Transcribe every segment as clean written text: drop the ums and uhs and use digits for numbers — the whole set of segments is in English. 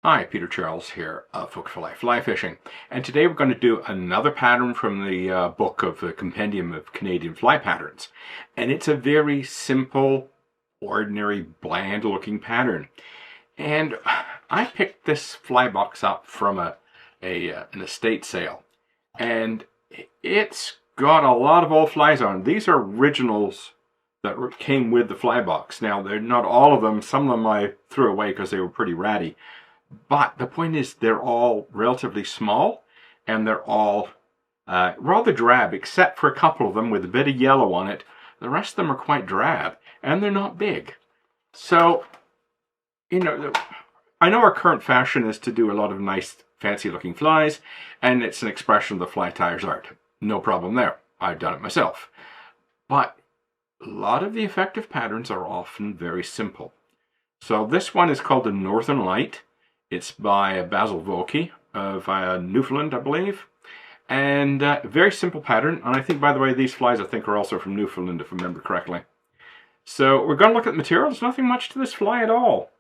Hi, Peter Charles here of Focus for Life Fly Fishing, and today we're going to do another pattern from the book of the Compendium of Canadian Fly Patterns, and it's a very simple, ordinary, bland looking pattern. And I picked this fly box up from an estate sale, and it's got a lot of old flies on. These are originals that came with the fly box. Now, they're not all of them. Some of them I threw away because they were pretty ratty. But the point is, they're all relatively small, and they're all rather drab, except for a couple of them with a bit of yellow on it. The rest of them are quite drab, and they're not big. So, I know our current fashion is to do a lot of nice, fancy-looking flies, and it's an expression of the fly tier's art. No problem there. I've done it myself. But a lot of the effective patterns are often very simple. So this one is called the Northern Lite. It's by Basil Vokey of Newfoundland, I believe. And very simple pattern. And I think, by the way, these flies I think are also from Newfoundland, if I remember correctly. So we're going to look at the material. There's nothing much to this fly at all.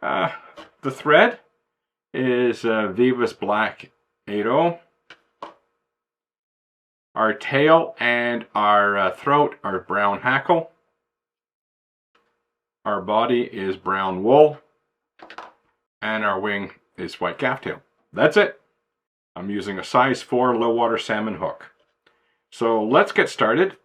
The thread is Vivas Black 80. Our tail and our throat are brown hackle. Our body is brown wool. And our wing is white gafftail. That's it. I'm using a size 4 low water salmon hook. So let's get started.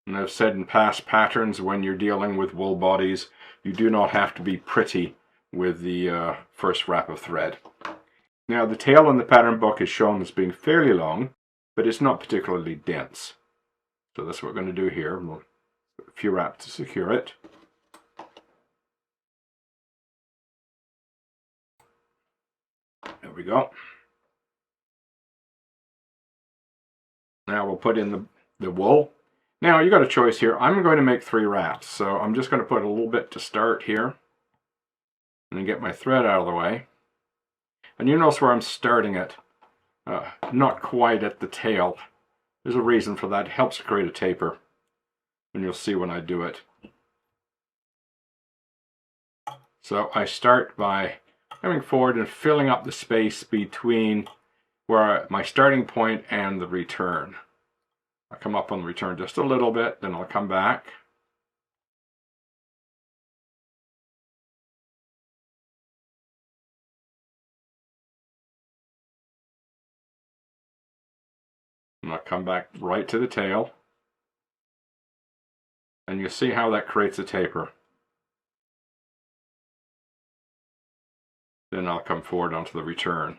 And I've said in past patterns, when you're dealing with wool bodies, you do not have to be pretty with the first wrap of thread. Now, the tail in the pattern book is shown as being fairly long, but it's not particularly dense. So that's what we're going to do here. We'll put a few wraps to secure it. There we go. Now we'll put in the wool. Now you got a choice here. I'm going to make 3 wraps, so I'm just going to put a little bit to start here, and then get my thread out of the way. And you notice where I'm starting it, not quite at the tail. There's a reason for that. It helps create a taper, and you'll see when I do it. So I start by coming forward and filling up the space between where my starting point and the return. I'll come up on the return just a little bit, then I'll come back. And I'll come back right to the tail. And you see how that creates a taper. Then I'll come forward onto the return.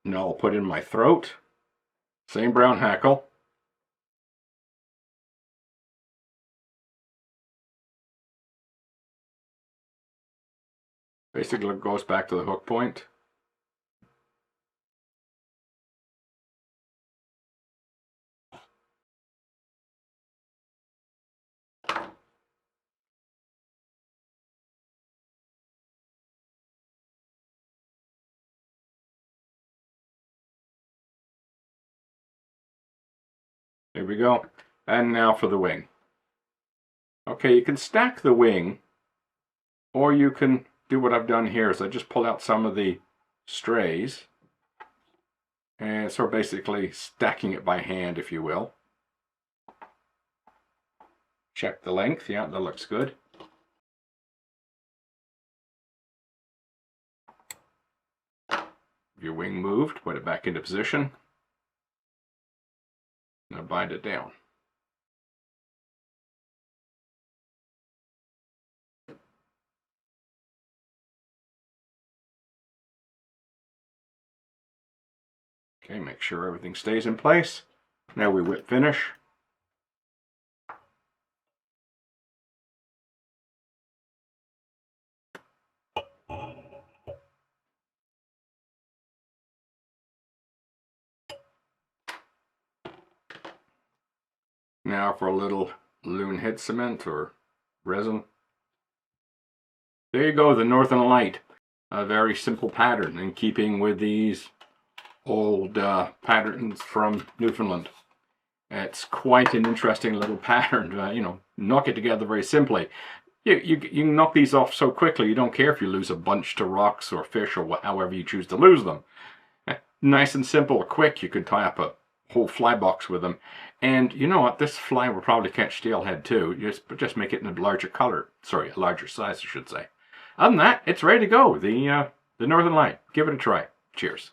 Now I'll put in my throat, same brown hackle. Basically it goes back to the hook point. There we go. And now for the wing. Okay, you can stack the wing, or you can do what I've done here is I just pull out some of the strays, and so basically stacking it by hand, if you will. Check the length. Yeah, that looks good. Your wing moved, put it back into position. Now bind it down. Okay, make sure everything stays in place. Now we whip finish. Now for a little loon head cement or resin. There you go, the Northern Lite. A very simple pattern in keeping with these old patterns from Newfoundland. It's quite an interesting little pattern. You know, knock it together very simply. You can knock these off so quickly, you don't care if you lose a bunch to rocks or fish or however you choose to lose them. Nice and simple, quick. You could tie up a whole fly box with them. And you know what? This fly will probably catch steelhead too. Just make it in a larger color. Sorry, a larger size, I should say. Other than that, it's ready to go. The Northern Lite. Give it a try. Cheers.